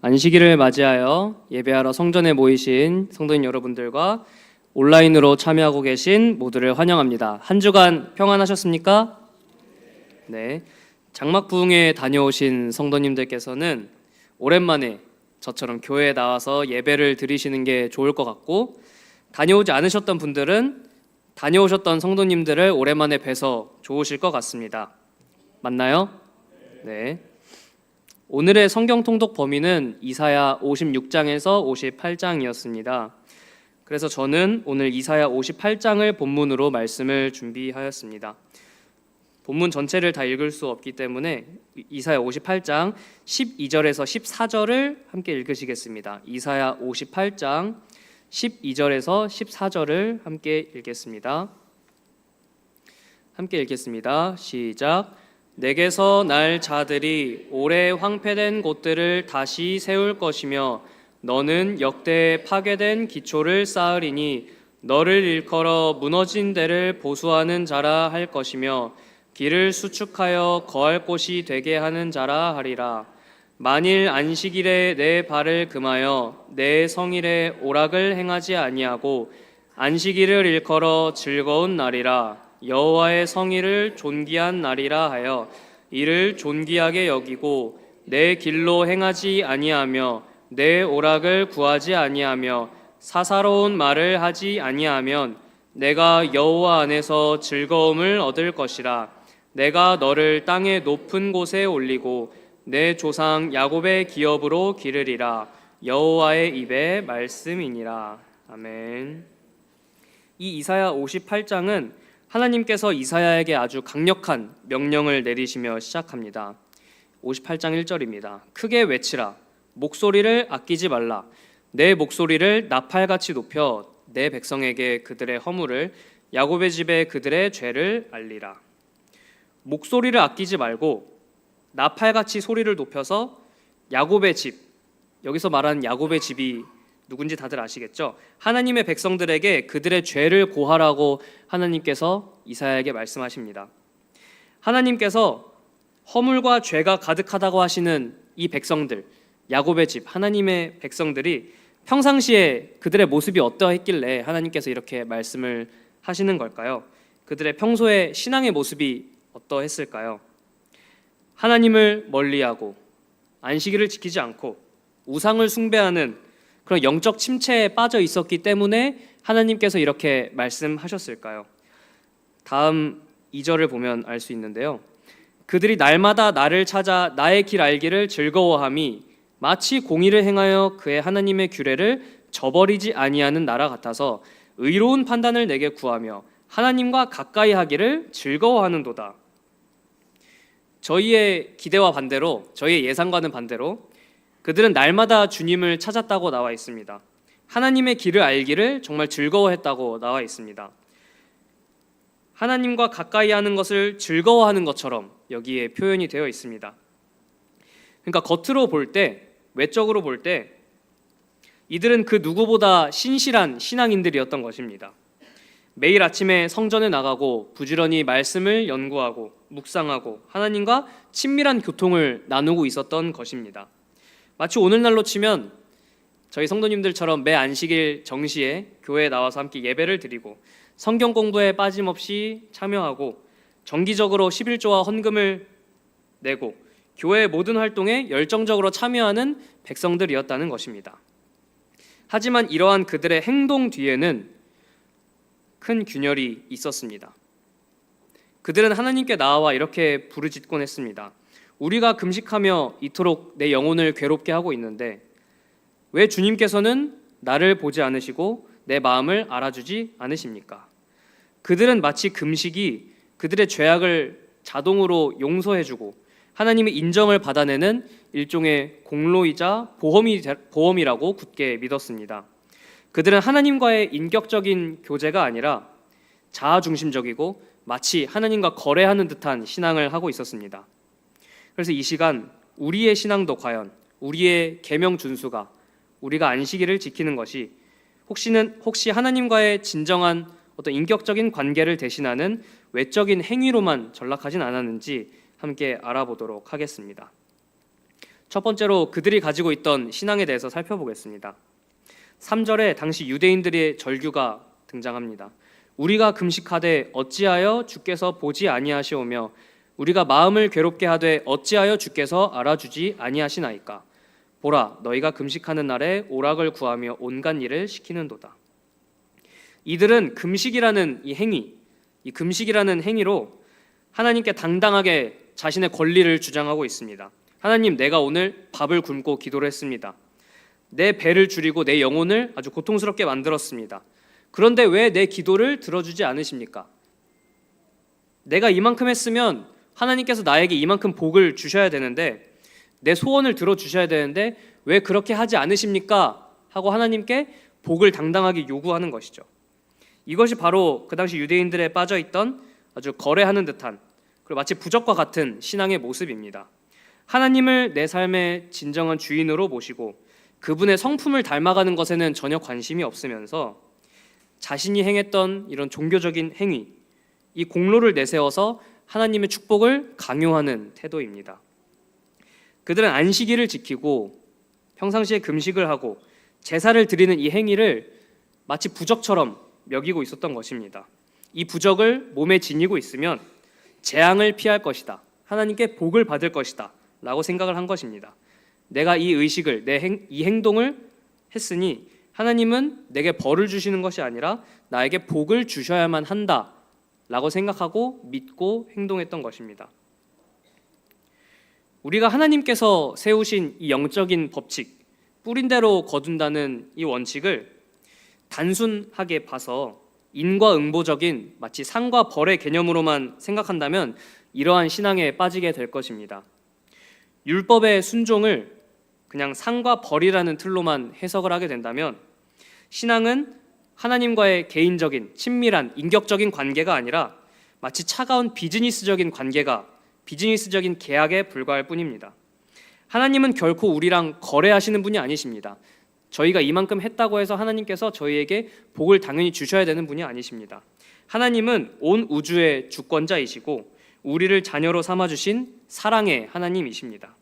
안식일을 맞이하여 예배하러 성전에 모이신 성도인 여러분들과 온라인으로 참여하고 계신 모두를 환영합니다. 한 주간 평안하셨습니까? 네. 장막 부흥회 다녀오신 성도님들께서는 오랜만에 저처럼 교회에 나와서 예배를 드리시는 게 좋을 것 같고, 다녀오지 않으셨던 분들은 다녀오셨던 성도님들을 오랜만에 뵈서 좋으실 것 같습니다. 맞나요? 네. 오늘의 성경 통독 범위는 이사야 56장에서 58장이었습니다. 그래서 저는 오늘 이사야 58장을 본문으로 말씀을 준비하였습니다. 본문 전체를 다 읽을 수 없기 때문에 이사야 58장 12절에서 14절을 함께 읽으시겠습니다. 이사야 58장 12절에서 14절을 함께 읽겠습니다. 함께 읽겠습니다. 시작. 내게서 날 자들이 오래 황폐된 곳들을 다시 세울 것이며 너는 역대 파괴된 기초를 쌓으리니 너를 일컬어 무너진 데를 보수하는 자라 할 것이며 길을 수축하여 거할 곳이 되게 하는 자라 하리라. 만일 안식일에 내 발을 금하여 내 성일에 오락을 행하지 아니하고 안식일을 일컬어 즐거운 날이라 여호와의 성일을 존귀한 날이라 하여 이를 존귀하게 여기고 내 길로 행하지 아니하며 내 오락을 구하지 아니하며 사사로운 말을 하지 아니하면 내가 여호와 안에서 즐거움을 얻을 것이라. 내가 너를 땅의 높은 곳에 올리고 내 조상 야곱의 기업으로 기르리라. 여호와의 입의 말씀이니라. 아멘. 이 이사야 58장은 하나님께서 이사야에게 아주 강력한 명령을 내리시며 시작합니다. 58장 1절입니다. 크게 외치라. 목소리를 아끼지 말라. 내 목소리를 나팔같이 높여 내 백성에게 그들의 허물을 야곱의 집에 그들의 죄를 알리라. 목소리를 아끼지 말고 나팔같이 소리를 높여서 야곱의 집, 여기서 말하는 야곱의 집이 누군지 다들 아시겠죠? 하나님의 백성들에게 그들의 죄를 고하라고 하나님께서 이사야에게 말씀하십니다. 하나님께서 허물과 죄가 가득하다고 하시는 이 백성들, 야곱의 집, 하나님의 백성들이 평상시에 그들의 모습이 어떠했길래 하나님께서 이렇게 말씀을 하시는 걸까요? 그들의 평소의 신앙의 모습이 어떠했을까요? 하나님을 멀리하고 안식일을 지키지 않고 우상을 숭배하는 그런 영적 침체에 빠져 있었기 때문에 하나님께서 이렇게 말씀하셨을까요? 다음 2절을 보면 알 수 있는데요. 그들이 날마다 나를 찾아 나의 길 알기를 즐거워함이 마치 공의를 행하여 그의 하나님의 규례를 저버리지 아니하는 나라 같아서 의로운 판단을 내게 구하며 하나님과 가까이 하기를 즐거워하는도다. 저희의 기대와 반대로, 저희의 예상과는 반대로 그들은 날마다 주님을 찾았다고 나와 있습니다. 하나님의 길을 알기를 정말 즐거워했다고 나와 있습니다. 하나님과 가까이 하는 것을 즐거워하는 것처럼 여기에 표현이 되어 있습니다. 그러니까 겉으로 볼 때, 외적으로 볼 때 이들은 그 누구보다 신실한 신앙인들이었던 것입니다. 매일 아침에 성전에 나가고 부지런히 말씀을 연구하고 묵상하고 하나님과 친밀한 교통을 나누고 있었던 것입니다. 마치 오늘날로 치면 저희 성도님들처럼 매 안식일 정시에 교회에 나와서 함께 예배를 드리고 성경 공부에 빠짐없이 참여하고 정기적으로 11조와 헌금을 내고 교회의 모든 활동에 열정적으로 참여하는 백성들이었다는 것입니다. 하지만 이러한 그들의 행동 뒤에는 큰 균열이 있었습니다. 그들은 하나님께 나아와 이렇게 부르짖곤 했습니다. 우리가 금식하며 이토록 내 영혼을 괴롭게 하고 있는데 왜 주님께서는 나를 보지 않으시고 내 마음을 알아주지 않으십니까? 그들은 마치 금식이 그들의 죄악을 자동으로 용서해주고 하나님의 인정을 받아내는 일종의 공로이자 보험이라고 굳게 믿었습니다. 그들은 하나님과의 인격적인 교제가 아니라 자아중심적이고 마치 하나님과 거래하는 듯한 신앙을 하고 있었습니다. 그래서 이 시간 우리의 신앙도 과연 우리의 계명 준수가 우리가 안식일을 지키는 것이 혹시 하나님과의 진정한 어떤 인격적인 관계를 대신하는 외적인 행위로만 전락하진 않았는지 함께 알아보도록 하겠습니다. 첫 번째로 그들이 가지고 있던 신앙에 대해서 살펴보겠습니다. 3절에 당시 유대인들의 절규가 등장합니다. 우리가 금식하되 어찌하여 주께서 보지 아니하시오며 우리가 마음을 괴롭게 하되 어찌하여 주께서 알아주지 아니하시나이까. 보라, 너희가 금식하는 날에 오락을 구하며 온갖 일을 시키는도다. 이들은 금식이라는 이 금식이라는 행위로 하나님께 당당하게 자신의 권리를 주장하고 있습니다. 하나님, 내가 오늘 밥을 굶고 기도를 했습니다. 내 배를 줄이고 내 영혼을 아주 고통스럽게 만들었습니다. 그런데 왜 내 기도를 들어주지 않으십니까? 내가 이만큼 했으면 하나님께서 나에게 이만큼 복을 주셔야 되는데, 내 소원을 들어주셔야 되는데 왜 그렇게 하지 않으십니까? 하고 하나님께 복을 당당하게 요구하는 것이죠. 이것이 바로 그 당시 유대인들에 빠져있던 아주 거래하는 듯한, 그리고 마치 부적과 같은 신앙의 모습입니다. 하나님을 내 삶의 진정한 주인으로 모시고 그분의 성품을 닮아가는 것에는 전혀 관심이 없으면서 자신이 행했던 이런 종교적인 행위, 이 공로를 내세워서 하나님의 축복을 강요하는 태도입니다. 그들은 안식일을 지키고 평상시에 금식을 하고 제사를 드리는 이 행위를 마치 부적처럼 여기고 있었던 것입니다. 이 부적을 몸에 지니고 있으면 재앙을 피할 것이다, 하나님께 복을 받을 것이다 라고 생각을 한 것입니다. 내가 이 의식을, 이 행동을 했으니 하나님은 내게 벌을 주시는 것이 아니라 나에게 복을 주셔야만 한다 라고 생각하고 믿고 행동했던 것입니다. 우리가 하나님께서 세우신 이 영적인 법칙, 뿌린 대로 거둔다는 이 원칙을 단순하게 봐서 인과응보적인 마치 상과 벌의 개념으로만 생각한다면 이러한 신앙에 빠지게 될 것입니다. 율법의 순종을 그냥 상과 벌이라는 틀로만 해석을 하게 된다면 신앙은 하나님과의 개인적인 친밀한 인격적인 관계가 아니라 마치 차가운 비즈니스적인 계약에 불과할 뿐입니다. 하나님은 결코 우리랑 거래하시는 분이 아니십니다. 저희가 이만큼 했다고 해서 하나님께서 저희에게 복을 당연히 주셔야 되는 분이 아니십니다. 하나님은 온 우주의 주권자이시고 우리를 자녀로 삼아주신 사랑의 하나님이십니다.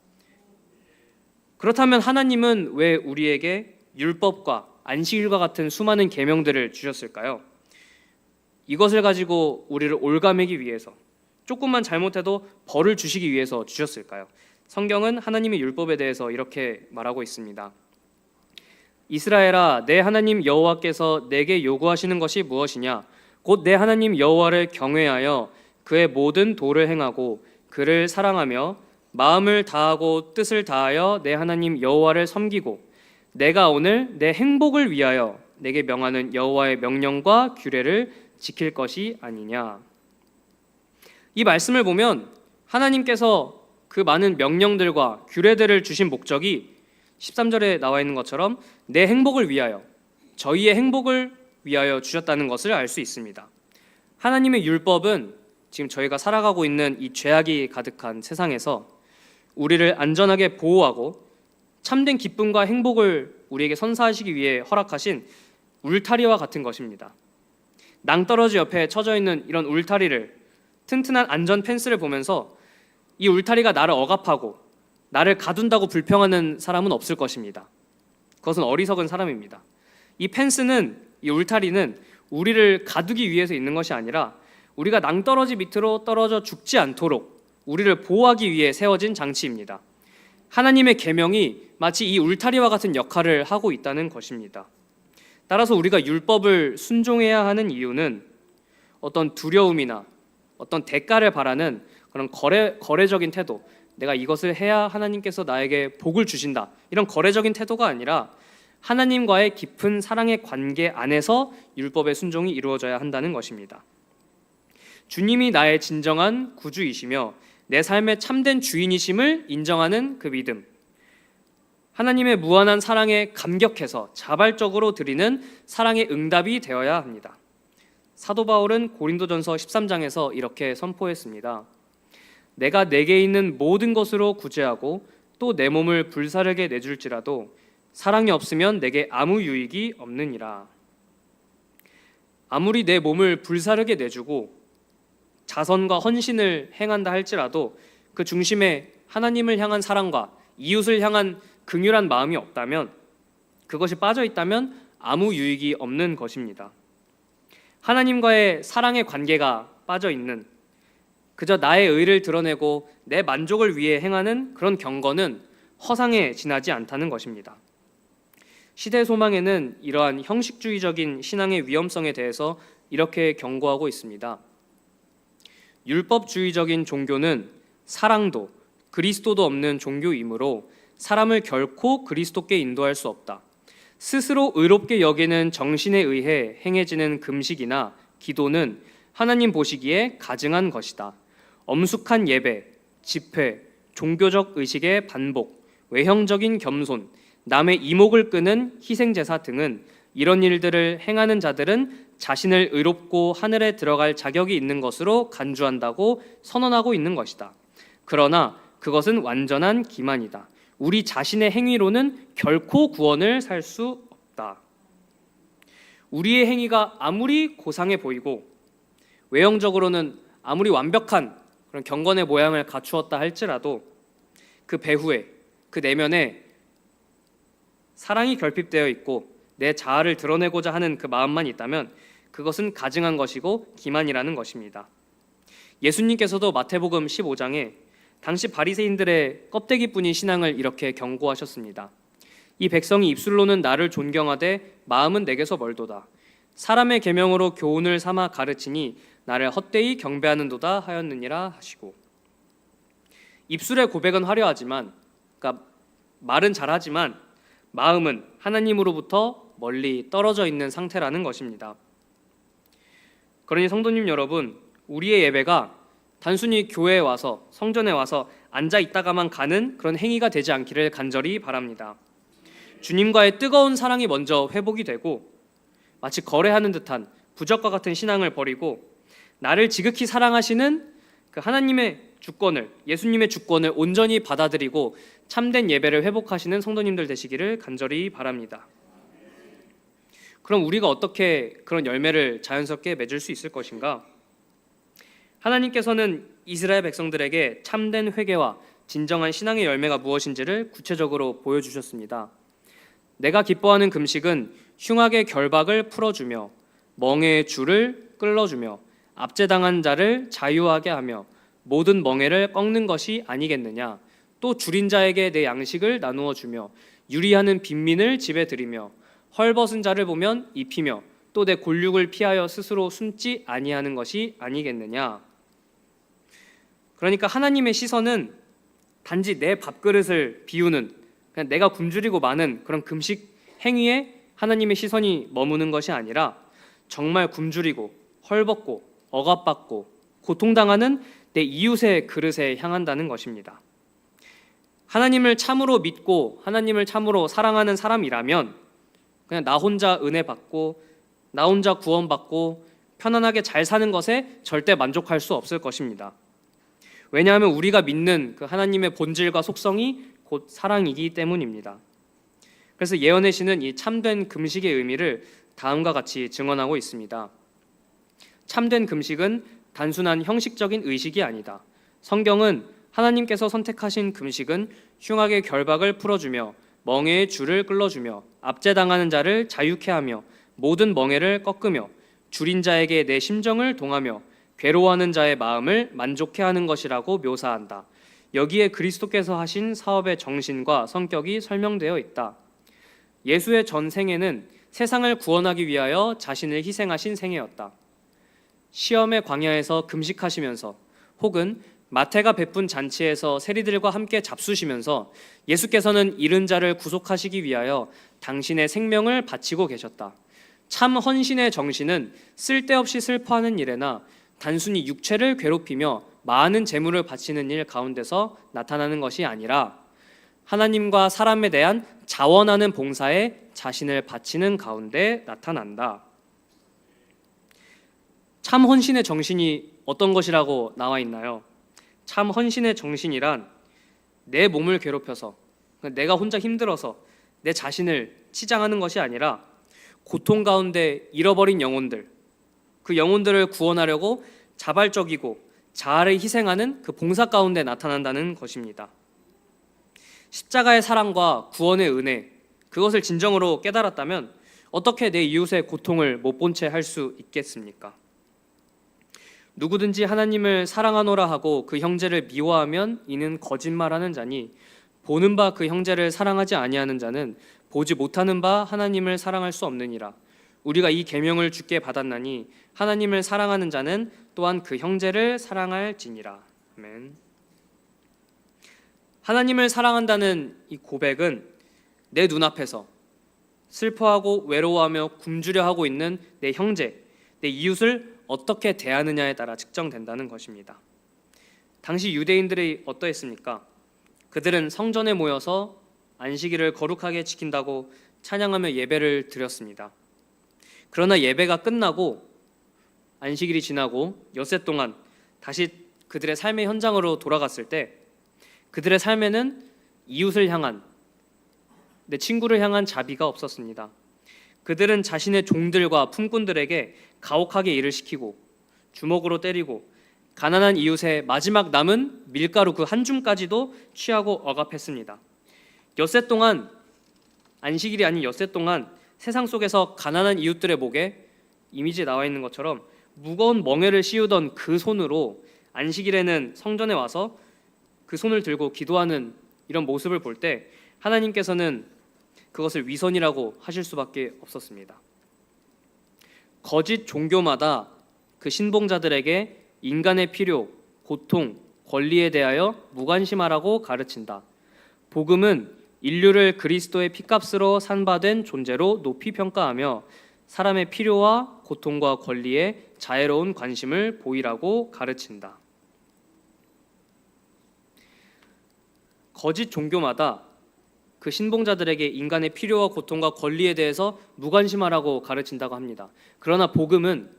그렇다면 하나님은 왜 우리에게 율법과 안식일과 같은 수많은 계명들을 주셨을까요? 이것을 가지고 우리를 올가매기 위해서, 조금만 잘못해도 벌을 주시기 위해서 주셨을까요? 성경은 하나님의 율법에 대해서 이렇게 말하고 있습니다. 이스라엘아, 내 하나님 여호와께서 내게 요구하시는 것이 무엇이냐? 곧 내 하나님 여호와를 경외하여 그의 모든 도를 행하고 그를 사랑하며 마음을 다하고 뜻을 다하여 내 하나님 여호와를 섬기고 내가 오늘 내 행복을 위하여 내게 명하는 여호와의 명령과 규례를 지킬 것이 아니냐. 이 말씀을 보면 하나님께서 그 많은 명령들과 규례들을 주신 목적이 13절에 나와 있는 것처럼 내 행복을 위하여, 저희의 행복을 위하여 주셨다는 것을 알 수 있습니다. 하나님의 율법은 지금 저희가 살아가고 있는 이 죄악이 가득한 세상에서 우리를 안전하게 보호하고 참된 기쁨과 행복을 우리에게 선사하시기 위해 허락하신 울타리와 같은 것입니다. 낭떠러지 옆에 쳐져 있는 이런 울타리를, 튼튼한 안전 펜스를 보면서 이 울타리가 나를 억압하고 나를 가둔다고 불평하는 사람은 없을 것입니다. 그것은 어리석은 사람입니다. 이 펜스는, 이 울타리는 우리를 가두기 위해서 있는 것이 아니라 우리가 낭떠러지 밑으로 떨어져 죽지 않도록 우리를 보호하기 위해 세워진 장치입니다. 하나님의 계명이 마치 이 울타리와 같은 역할을 하고 있다는 것입니다. 따라서 우리가 율법을 순종해야 하는 이유는 어떤 두려움이나 어떤 대가를 바라는 그런 거래적인 태도, 내가 이것을 해야 하나님께서 나에게 복을 주신다, 이런 거래적인 태도가 아니라 하나님과의 깊은 사랑의 관계 안에서 율법의 순종이 이루어져야 한다는 것입니다. 주님이 나의 진정한 구주이시며 내 삶의 참된 주인이심을 인정하는 그 믿음, 하나님의 무한한 사랑에 감격해서 자발적으로 드리는 사랑의 응답이 되어야 합니다. 사도 바울은 고린도전서 13장에서 이렇게 선포했습니다. 내가 내게 있는 모든 것으로 구제하고 또 내 몸을 불사르게 내줄지라도 사랑이 없으면 내게 아무 유익이 없느니라. 아무리 내 몸을 불사르게 내주고 자선과 헌신을 행한다 할지라도 그 중심에 하나님을 향한 사랑과 이웃을 향한 긍휼한 마음이 없다면, 그것이 빠져 있다면 아무 유익이 없는 것입니다. 하나님과의 사랑의 관계가 빠져 있는, 그저 나의 의를 드러내고 내 만족을 위해 행하는 그런 경건은 허상에 지나지 않다는 것입니다. 시대 소망에는 이러한 형식주의적인 신앙의 위험성에 대해서 이렇게 경고하고 있습니다. 율법주의적인 종교는 사랑도 그리스도도 없는 종교이므로 사람을 결코 그리스도께 인도할 수 없다. 스스로 의롭게 여기는 정신에 의해 행해지는 금식이나 기도는 하나님 보시기에 가증한 것이다. 엄숙한 예배, 집회, 종교적 의식의 반복, 외형적인 겸손, 남의 이목을 끄는 희생제사 등은 이런 일들을 행하는 자들은 자신을 의롭고 하늘에 들어갈 자격이 있는 것으로 간주한다고 선언하고 있는 것이다. 그러나 그것은 완전한 기만이다. 우리 자신의 행위로는 결코 구원을 살 수 없다. 우리의 행위가 아무리 고상해 보이고 외형적으로는 아무리 완벽한 그런 경건의 모양을 갖추었다 할지라도 그 배후에, 그 내면에 사랑이 결핍되어 있고 내 자아를 드러내고자 하는 그 마음만 있다면 그것은 가증한 것이고 기만이라는 것입니다. 예수님께서도 마태복음 15장에 당시 바리새인들의 껍데기뿐인 신앙을 이렇게 경고하셨습니다. 이 백성이 입술로는 나를 존경하되 마음은 내게서 멀도다. 사람의 계명으로 교훈을 삼아 가르치니 나를 헛되이 경배하는도다 하였느니라 하시고, 입술의 고백은 화려하지만, 그러니까 말은 잘하지만 마음은 하나님으로부터 멀리 떨어져 있는 상태라는 것입니다. 그러니 성도님 여러분, 우리의 예배가 단순히 교회에 와서, 성전에 와서 앉아 있다가만 가는 그런 행위가 되지 않기를 간절히 바랍니다. 주님과의 뜨거운 사랑이 먼저 회복이 되고 마치 거래하는 듯한 부적과 같은 신앙을 버리고 나를 지극히 사랑하시는 그 하나님의 주권을, 예수님의 주권을 온전히 받아들이고 참된 예배를 회복하시는 성도님들 되시기를 간절히 바랍니다. 그럼 우리가 어떻게 그런 열매를 자연스럽게 맺을 수 있을 것인가? 하나님께서는 이스라엘 백성들에게 참된 회개와 진정한 신앙의 열매가 무엇인지를 구체적으로 보여주셨습니다. 내가 기뻐하는 금식은 흉악의 결박을 풀어주며 멍에의 줄을 끌어주며 압제당한 자를 자유하게 하며 모든 멍에를 꺾는 것이 아니겠느냐. 또 줄인 자에게 내 양식을 나누어 주며 유리하는 빈민을 집에 들이며 헐벗은 자를 보면 입히며 또 내 골육을 피하여 스스로 숨지 아니하는 것이 아니겠느냐. 그러니까 하나님의 시선은 단지 내 밥그릇을 비우는, 그냥 내가 굶주리고 마는 그런 금식 행위에 하나님의 시선이 머무는 것이 아니라 정말 굶주리고 헐벗고 억압받고 고통당하는 내 이웃의 그릇에 향한다는 것입니다. 하나님을 참으로 믿고 하나님을 참으로 사랑하는 사람이라면 그냥 나 혼자 은혜 받고 나 혼자 구원받고 편안하게 잘 사는 것에 절대 만족할 수 없을 것입니다. 왜냐하면 우리가 믿는 그 하나님의 본질과 속성이 곧 사랑이기 때문입니다. 그래서 예언의 시는 이 참된 금식의 의미를 다음과 같이 증언하고 있습니다. 참된 금식은 단순한 형식적인 의식이 아니다. 성경은 하나님께서 선택하신 금식은 흉악의 결박을 풀어주며 멍에의 줄을 끌어주며 압제당하는 자를 자유케 하며 모든 멍에를 꺾으며 줄인 자에게 내 심정을 동하며 괴로워하는 자의 마음을 만족케 하는 것이라고 묘사한다. 여기에 그리스도께서 하신 사업의 정신과 성격이 설명되어 있다. 예수의 전 생애는 세상을 구원하기 위하여 자신을 희생하신 생애였다. 시험의 광야에서 금식하시면서 혹은 마태가 베푼 잔치에서 세리들과 함께 잡수시면서 예수께서는 잃은 자를 구속하시기 위하여 당신의 생명을 바치고 계셨다. 참 헌신의 정신은 쓸데없이 슬퍼하는 일에나 단순히 육체를 괴롭히며 많은 재물을 바치는 일 가운데서 나타나는 것이 아니라 하나님과 사람에 대한 자원하는 봉사에 자신을 바치는 가운데 나타난다. 참 헌신의 정신이 어떤 것이라고 나와 있나요? 참 헌신의 정신이란 내 몸을 괴롭혀서, 내가 혼자 힘들어서 내 자신을 치장하는 것이 아니라 고통 가운데 잃어버린 영혼들, 그 영혼들을 구원하려고 자발적이고 자아를 희생하는 그 봉사 가운데 나타난다는 것입니다. 십자가의 사랑과 구원의 은혜, 그것을 진정으로 깨달았다면 어떻게 내 이웃의 고통을 못 본 채 할 수 있겠습니까? 누구든지 하나님을 사랑하노라 하고 그 형제를 미워하면 이는 거짓말하는 자니 보는 바 그 형제를 사랑하지 아니하는 자는 보지 못하는 바 하나님을 사랑할 수 없느니라. 우리가 이 계명을 주께 받았나니 하나님을 사랑하는 자는 또한 그 형제를 사랑할지니라. 아멘. 하나님을 사랑한다는 이 고백은 내 눈앞에서 슬퍼하고 외로워하며 굶주려 하고 있는 내 형제, 내 이웃을 어떻게 대하느냐에 따라 측정된다는 것입니다. 당시 유대인들이 어떠했습니까? 그들은 성전에 모여서 안식일을 거룩하게 지킨다고 찬양하며 예배를 드렸습니다. 그러나 예배가 끝나고 안식일이 지나고 엿새 동안 다시 그들의 삶의 현장으로 돌아갔을 때 그들의 삶에는 이웃을 향한, 내 친구를 향한 자비가 없었습니다. 그들은 자신의 종들과 품꾼들에게 가혹하게 일을 시키고 주먹으로 때리고 가난한 이웃의 마지막 남은 밀가루 그 한 줌까지도 취하고 억압했습니다. 엿새 동안, 안식일이 아닌 엿새 동안 세상 속에서 가난한 이웃들의 목에 이미지에 나와 있는 것처럼 무거운 멍에를 씌우던 그 손으로 안식일에는 성전에 와서 그 손을 들고 기도하는 이런 모습을 볼 때 하나님께서는 그것을 위선이라고 하실 수밖에 없었습니다. 거짓 종교마다 그 신봉자들에게 인간의 필요, 고통, 권리에 대하여 무관심하라고 가르친다. 복음은 인류를 그리스도의 피값으로 산바된 존재로 높이 평가하며 사람의 필요와 고통과 권리에 자애로운 관심을 보이라고 가르친다. 거짓 종교마다 그 신봉자들에게 인간의 필요와 고통과 권리에 대해서 무관심하라고 가르친다고 합니다. 그러나 복음은,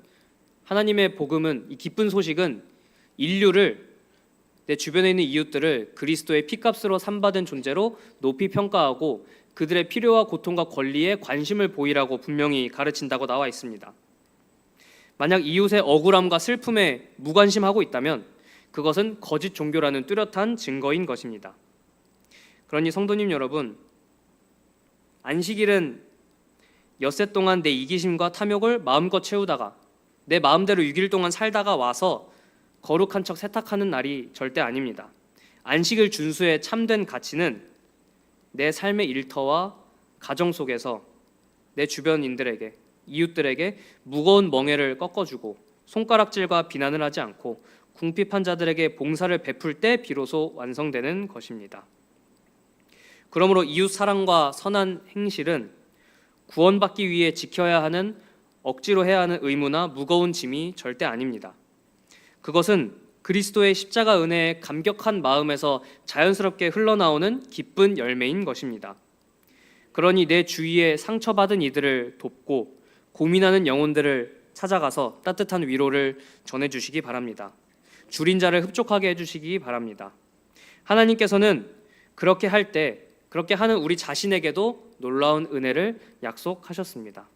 하나님의 복음은, 이 기쁜 소식은 인류를, 내 주변에 있는 이웃들을 그리스도의 피값으로 산받은 존재로 높이 평가하고 그들의 필요와 고통과 권리에 관심을 보이라고 분명히 가르친다고 나와 있습니다. 만약 이웃의 억울함과 슬픔에 무관심하고 있다면 그것은 거짓 종교라는 뚜렷한 증거인 것입니다. 그러니 성도님 여러분, 안식일은 엿새 동안 내 이기심과 탐욕을 마음껏 채우다가 내 마음대로 6일 동안 살다가 와서 거룩한 척 세탁하는 날이 절대 아닙니다. 안식일 준수의 참된 가치는 내 삶의 일터와 가정 속에서 내 주변인들에게, 이웃들에게 무거운 멍에를 꺾어주고 손가락질과 비난을 하지 않고 궁핍한 자들에게 봉사를 베풀 때 비로소 완성되는 것입니다. 그러므로 이웃 사랑과 선한 행실은 구원받기 위해 지켜야 하는, 억지로 해야 하는 의무나 무거운 짐이 절대 아닙니다. 그것은 그리스도의 십자가 은혜의 감격한 마음에서 자연스럽게 흘러나오는 기쁜 열매인 것입니다. 그러니 내 주위에 상처받은 이들을 돕고 고민하는 영혼들을 찾아가서 따뜻한 위로를 전해주시기 바랍니다. 줄인 자를 흡족하게 해주시기 바랍니다. 하나님께서는 그렇게 할 때, 그렇게 하는 우리 자신에게도 놀라운 은혜를 약속하셨습니다.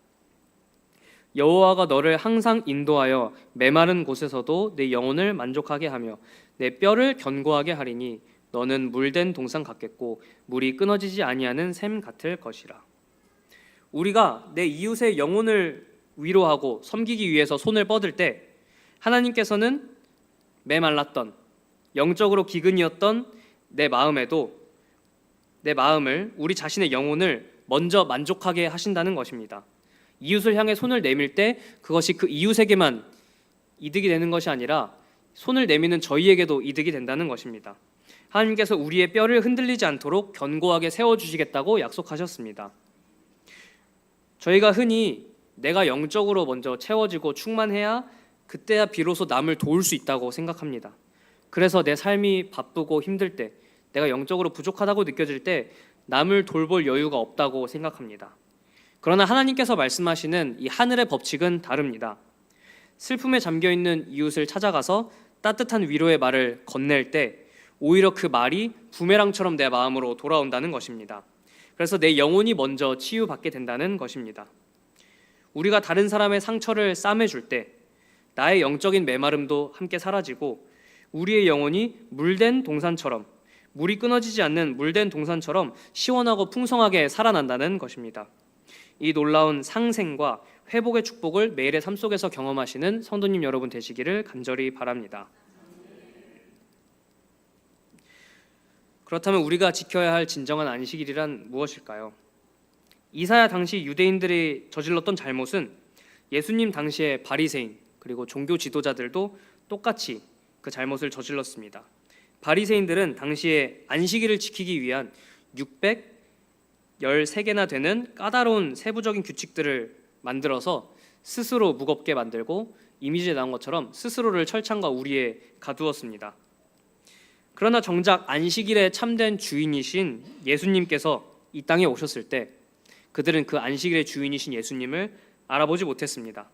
여호와가 너를 항상 인도하여 메마른 곳에서도 내 영혼을 만족하게 하며 내 뼈를 견고하게 하리니 너는 물된 동산 같겠고 물이 끊어지지 아니하는 샘 같을 것이라. 우리가 내 이웃의 영혼을 위로하고 섬기기 위해서 손을 뻗을 때 하나님께서는 메말랐던, 영적으로 기근이었던 내 마음에도 내 마음을, 우리 자신의 영혼을 먼저 만족하게 하신다는 것입니다. 이웃을 향해 손을 내밀 때 그것이 그 이웃에게만 이득이 되는 것이 아니라 손을 내미는 저희에게도 이득이 된다는 것입니다. 하나님께서 우리의 뼈를 흔들리지 않도록 견고하게 세워주시겠다고 약속하셨습니다. 저희가 흔히 내가 영적으로 먼저 채워지고 충만해야 그때야 비로소 남을 도울 수 있다고 생각합니다. 그래서 내 삶이 바쁘고 힘들 때, 내가 영적으로 부족하다고 느껴질 때 남을 돌볼 여유가 없다고 생각합니다. 그러나 하나님께서 말씀하시는 이 하늘의 법칙은 다릅니다. 슬픔에 잠겨있는 이웃을 찾아가서 따뜻한 위로의 말을 건넬 때 오히려 그 말이 부메랑처럼 내 마음으로 돌아온다는 것입니다. 그래서 내 영혼이 먼저 치유받게 된다는 것입니다. 우리가 다른 사람의 상처를 싸매줄 때 나의 영적인 메마름도 함께 사라지고 우리의 영혼이 물된 동산처럼 물이 끊어지지 않는 물된 동산처럼 시원하고 풍성하게 살아난다는 것입니다. 이 놀라운 상생과 회복의 축복을 매일의 삶 속에서 경험하시는 성도님 여러분 되시기를 간절히 바랍니다. 그렇다면 우리가 지켜야 할 진정한 안식일이란 무엇일까요? 이사야 당시 유대인들이 저질렀던 잘못은 예수님 당시의 바리새인 그리고 종교 지도자들도 똑같이 그 잘못을 저질렀습니다. 바리새인들은 당시에 안식일을 지키기 위한 613개나 되는 까다로운 세부적인 규칙들을 만들어서 스스로 무겁게 만들고 이미지에 나온 것처럼 스스로를 철창과 우리에 가두었습니다. 그러나 정작 안식일의 참된 주인이신 예수님께서 이 땅에 오셨을 때 그들은 그 안식일의 주인이신 예수님을 알아보지 못했습니다.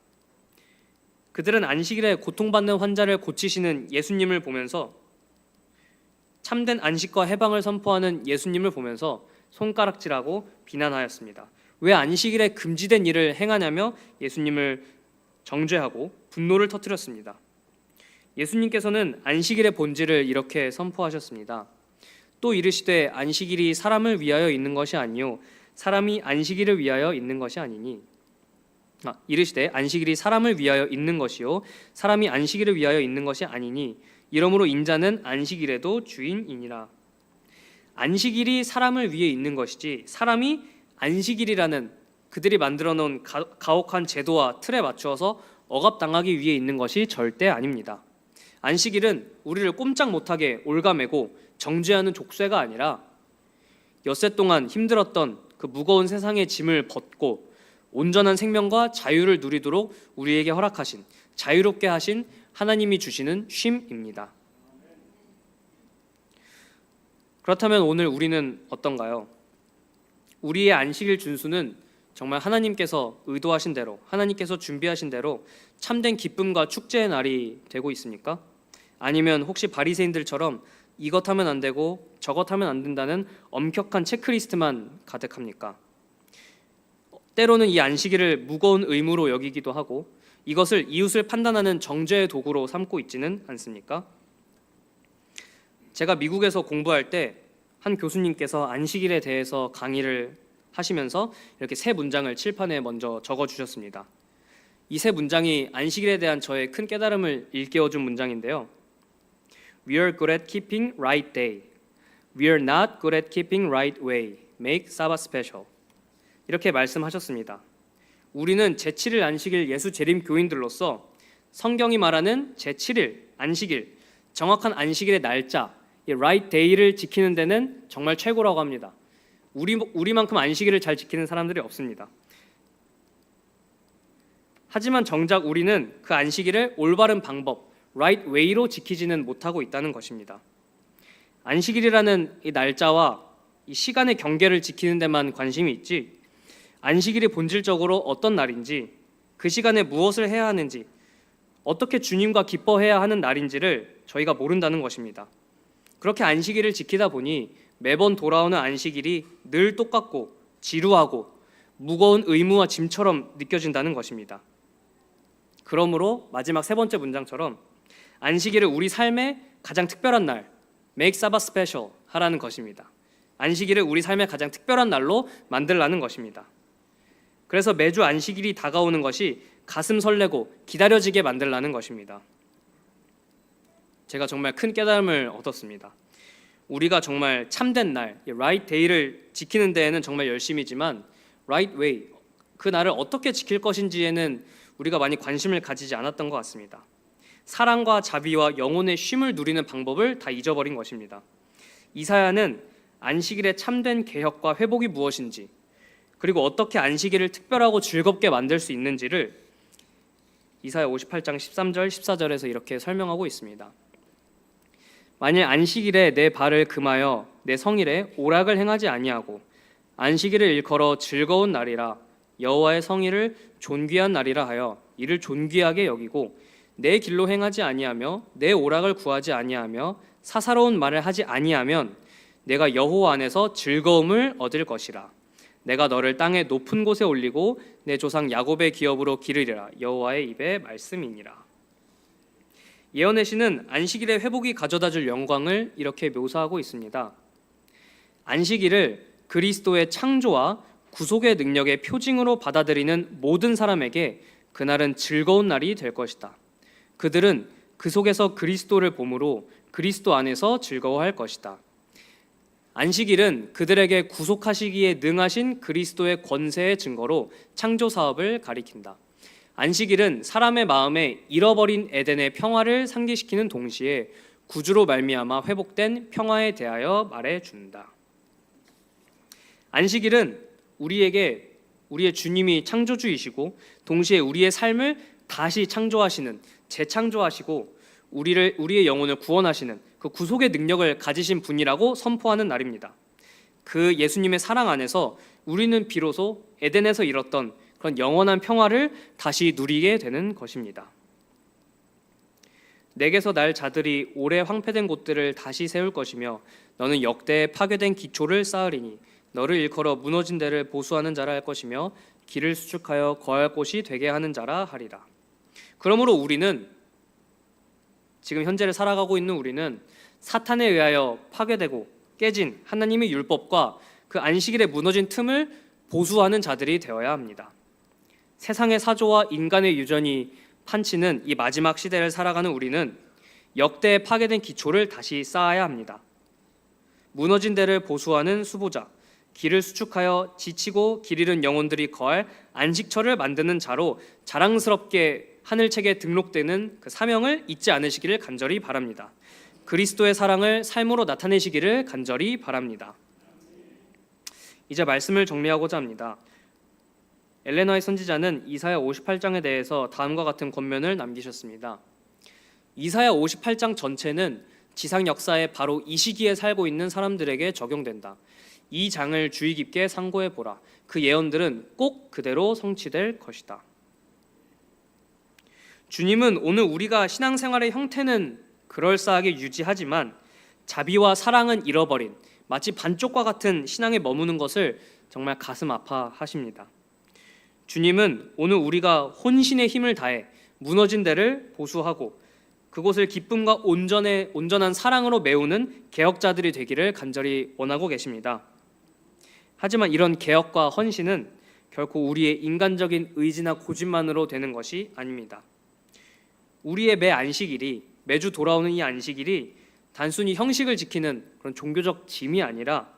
그들은 안식일에 고통받는 환자를 고치시는 예수님을 보면서 참된 안식과 해방을 선포하는 예수님을 보면서 손가락질하고 비난하였습니다. 왜 안식일에 금지된 일을 행하냐며 예수님을 정죄하고 분노를 터뜨렸습니다. 예수님께서는 안식일의 본질을 이렇게 선포하셨습니다. 또 이르시되 안식일이 사람을 위하여 있는 것이 아니요 사람이 안식일을 위하여 있는 것이 아니니 이르시되 안식일이 사람을 위하여 있는 것이요 사람이 안식일을 위하여 있는 것이 아니니 이러므로 인자는 안식일에도 주인이니라. 안식일이 사람을 위해 있는 것이지 사람이 안식일이라는 그들이 만들어 놓은 가혹한 제도와 틀에 맞추어서 억압당하기 위해 있는 것이 절대 아닙니다. 안식일은 우리를 꼼짝 못하게 올가매고 정죄하는 족쇄가 아니라 엿새 동안 힘들었던 그 무거운 세상의 짐을 벗고 온전한 생명과 자유를 누리도록 우리에게 허락하신 자유롭게 하신 하나님이 주시는 쉼입니다. 그렇다면 오늘 우리는 어떤가요? 우리의 안식일 준수는 정말 하나님께서 의도하신 대로 하나님께서 준비하신 대로 참된 기쁨과 축제의 날이 되고 있습니까? 아니면 혹시 바리새인들처럼 이것 하면 안 되고 저것 하면 안 된다는 엄격한 체크리스트만 가득합니까? 때로는 이 안식일을 무거운 의무로 여기기도 하고 이것을 이웃을 판단하는 정죄의 도구로 삼고 있지는 않습니까? 제가 미국에서 공부할 때 한 교수님께서 안식일에 대해서 강의를 하시면서 이렇게 세 문장을 칠판에 먼저 적어주셨습니다. 이 세 문장이 안식일에 대한 저의 큰 깨달음을 일깨워준 문장인데요. We are good at keeping right day. We are not good at keeping right way. Make Sabbath special. 이렇게 말씀하셨습니다. 우리는 제7일 안식일 예수 재림 교인들로서 성경이 말하는 제7일 안식일, 정확한 안식일의 날짜, 이 right day를 지키는 데는 정말 최고라고 합니다. 우리만큼 안식일을 잘 지키는 사람들이 없습니다. 하지만 정작 우리는 그 안식일을 올바른 방법, right way로 지키지는 못하고 있다는 것입니다. 안식일이라는 이 날짜와 이 시간의 경계를 지키는 데만 관심이 있지 안식일이 본질적으로 어떤 날인지 그 시간에 무엇을 해야 하는지 어떻게 주님과 기뻐해야 하는 날인지를 저희가 모른다는 것입니다. 그렇게 안식일을 지키다 보니 매번 돌아오는 안식일이 늘 똑같고 지루하고 무거운 의무와 짐처럼 느껴진다는 것입니다. 그러므로 마지막 세 번째 문장처럼 안식일을 우리 삶의 가장 특별한 날, Make Sabbath Special 하라는 것입니다. 안식일을 우리 삶의 가장 특별한 날로 만들라는 것입니다. 그래서 매주 안식일이 다가오는 것이 가슴 설레고 기다려지게 만들라는 것입니다. 제가 정말 큰 깨달음을 얻었습니다. 우리가 정말 참된 날, right day를 지키는 데에는 정말 열심이지만 right way, 그 날을 어떻게 지킬 것인지에는 우리가 많이 관심을 가지지 않았던 것 같습니다. 사랑과 자비와 영혼의 쉼을 누리는 방법을 다 잊어버린 것입니다. 이사야는 안식일의 참된 개혁과 회복이 무엇인지 그리고 어떻게 안식일을 특별하고 즐겁게 만들 수 있는지를 이사야 58장 13절 14절에서 이렇게 설명하고 있습니다. 만일 안식일에 내 발을 금하여 내 성일에 오락을 행하지 아니하고 안식일을 일컬어 즐거운 날이라 여호와의 성일을 존귀한 날이라 하여 이를 존귀하게 여기고 내 길로 행하지 아니하며 내 오락을 구하지 아니하며 사사로운 말을 하지 아니하면 내가 여호와 안에서 즐거움을 얻을 것이라. 내가 너를 땅의 높은 곳에 올리고 내 조상 야곱의 기업으로 기르리라. 여호와의 입의 말씀이니라. 예언의 시는 안식일의 회복이 가져다줄 영광을 이렇게 묘사하고 있습니다. 안식일을 그리스도의 창조와 구속의 능력의 표징으로 받아들이는 모든 사람에게 그날은 즐거운 날이 될 것이다. 그들은 그 속에서 그리스도를 봄으로 그리스도 안에서 즐거워할 것이다. 안식일은 그들에게 구속하시기에 능하신 그리스도의 권세의 증거로 창조 사업을 가리킨다. 안식일은 사람의 마음에 잃어버린 에덴의 평화를 상기시키는 동시에 구주로 말미암아 회복된 평화에 대하여 말해준다. 안식일은 우리에게 우리의 주님이 창조주이시고 동시에 우리의 삶을 다시 창조하시는, 재창조하시고 우리의 영혼을 구원하시는 그 구속의 능력을 가지신 분이라고 선포하는 날입니다. 그 예수님의 사랑 안에서 우리는 비로소 에덴에서 잃었던 그런 영원한 평화를 다시 누리게 되는 것입니다. 내게서 날 자들이 오래 황폐된 곳들을 다시 세울 것이며 너는 역대에 파괴된 기초를 쌓으리니 너를 일컬어 무너진 데를 보수하는 자라 할 것이며 길을 수축하여 거할 곳이 되게 하는 자라 하리라. 그러므로 우리는 지금 현재를 살아가고 있는 우리는 사탄에 의하여 파괴되고 깨진 하나님의 율법과 그 안식일에 무너진 틈을 보수하는 자들이 되어야 합니다. 세상의 사조와 인간의 유전이 판치는 이 마지막 시대를 살아가는 우리는 역대에 파괴된 기초를 다시 쌓아야 합니다. 무너진 데를 보수하는 수보자, 길을 수축하여 지치고 길 잃은 영혼들이 거할 안식처를 만드는 자로 자랑스럽게 하늘책에 등록되는 그 사명을 잊지 않으시기를 간절히 바랍니다. 그리스도의 사랑을 삶으로 나타내시기를 간절히 바랍니다. 이제 말씀을 정리하고자 합니다. 엘렌 화이트 선지자는 이사야 58장에 대해서 다음과 같은 권면을 남기셨습니다. 이사야 58장 전체는 지상 역사에 바로 이 시기에 살고 있는 사람들에게 적용된다. 이 장을 주의 깊게 상고해 보라. 그 예언들은 꼭 그대로 성취될 것이다. 주님은 오늘 우리가 신앙생활의 형태는 그럴싸하게 유지하지만 자비와 사랑은 잃어버린 마치 반쪽과 같은 신앙에 머무는 것을 정말 가슴 아파하십니다. 주님은 오늘 우리가 혼신의 힘을 다해 무너진 데를 보수하고 그곳을 기쁨과 온전한 사랑으로 메우는 개혁자들이 되기를 간절히 원하고 계십니다. 하지만 이런 개혁과 헌신은 결코 우리의 인간적인 의지나 고집만으로 되는 것이 아닙니다. 우리의 매주 돌아오는 이 안식일이 단순히 형식을 지키는 그런 종교적 짐이 아니라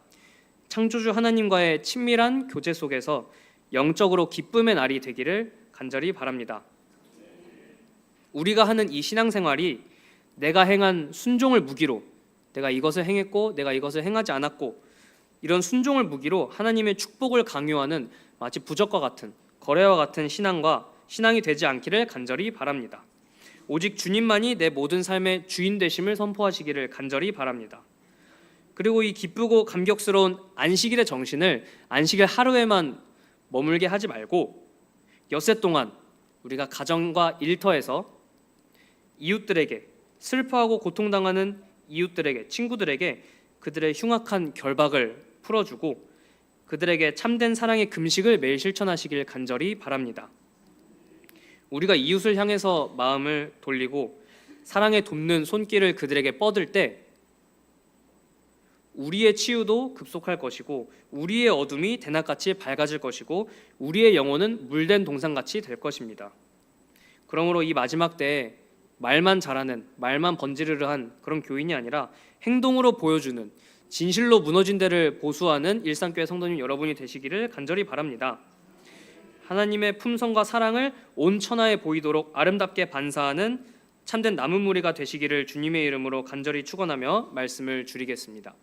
창조주 하나님과의 친밀한 교제 속에서 영적으로 기쁨의 날이 되기를 간절히 바랍니다. 우리가 하는 이 신앙생활이 내가 행한 순종을 무기로 내가 이것을 행했고 내가 이것을 행하지 않았고 이런 순종을 무기로 하나님의 축복을 강요하는 마치 부적과 같은 거래와 같은 신앙이 되지 않기를 간절히 바랍니다. 오직 주님만이 내 모든 삶의 주인 되심을 선포하시기를 간절히 바랍니다. 그리고 이 기쁘고 감격스러운 안식일의 정신을 안식일 하루에만 머물게 하지 말고 엿새 동안 우리가 가정과 일터에서 이웃들에게 슬퍼하고 고통당하는 이웃들에게 친구들에게 그들의 흉악한 결박을 풀어주고 그들에게 참된 사랑의 금식을 매일 실천하시길 간절히 바랍니다. 우리가 이웃을 향해서 마음을 돌리고 사랑에 돕는 손길을 그들에게 뻗을 때 우리의 치유도 급속할 것이고 우리의 어둠이 대낮같이 밝아질 것이고 우리의 영혼은 물된 동산같이 될 것입니다. 그러므로 이 마지막 때에 말만 잘하는, 말만 번지르르한 그런 교인이 아니라 행동으로 보여주는, 진실로 무너진 데를 보수하는 일상교회 성도님 여러분이 되시기를 간절히 바랍니다. 하나님의 품성과 사랑을 온 천하에 보이도록 아름답게 반사하는 참된 남은 무리가 되시기를 주님의 이름으로 간절히 축원하며 말씀을 줄이겠습니다.